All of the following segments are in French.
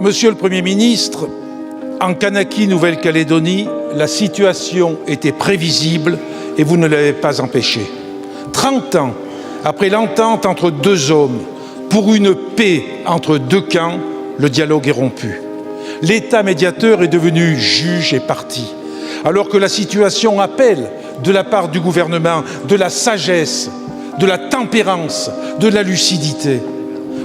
Monsieur le Premier ministre, en Kanaki, Nouvelle-Calédonie, la situation était prévisible et vous ne l'avez pas empêché. 30 ans après l'entente entre deux hommes pour une paix entre deux camps, le dialogue est rompu. L'État médiateur est devenu juge et partie, alors que la situation appelle de la part du gouvernement de la sagesse, de la tempérance, de la lucidité.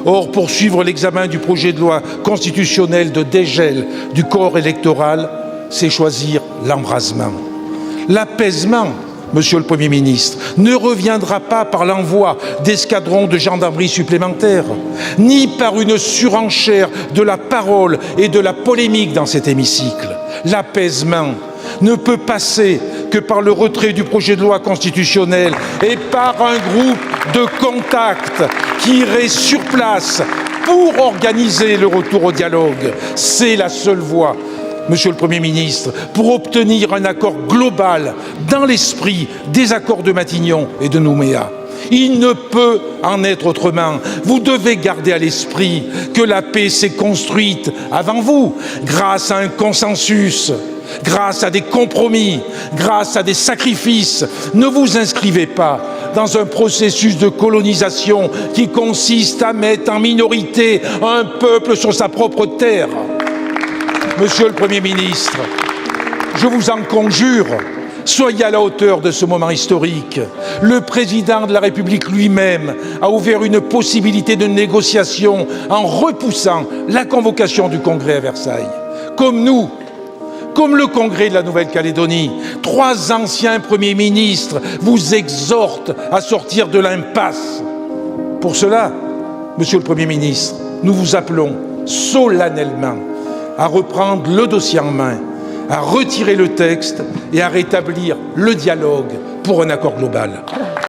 Or, poursuivre l'examen du projet de loi constitutionnel de dégel du corps électoral, c'est choisir l'embrasement. L'apaisement, Monsieur le Premier ministre, ne reviendra pas par l'envoi d'escadrons de gendarmerie supplémentaires, ni par une surenchère de la parole et de la polémique dans cet hémicycle. L'apaisement ne peut passer que par le retrait du projet de loi constitutionnel et par un groupe de contact qui irait sur place pour organiser le retour au dialogue. C'est la seule voie, Monsieur le Premier ministre, pour obtenir un accord global dans l'esprit des accords de Matignon et de Nouméa. Il ne peut en être autrement. Vous devez garder à l'esprit que la paix s'est construite avant vous, grâce à un consensus, grâce à des compromis, grâce à des sacrifices. Ne vous inscrivez pas dans un processus de colonisation qui consiste à mettre en minorité un peuple sur sa propre terre. Monsieur le Premier ministre, je vous en conjure, soyez à la hauteur de ce moment historique. Le président de la République lui-même a ouvert une possibilité de négociation en repoussant la convocation du Congrès à Versailles. Comme nous, comme le Congrès de la Nouvelle-Calédonie, 3 anciens premiers ministres vous exhortent à sortir de l'impasse. Pour cela, Monsieur le Premier ministre, nous vous appelons solennellement à reprendre le dossier en main, à retirer le texte et à rétablir le dialogue pour un accord global.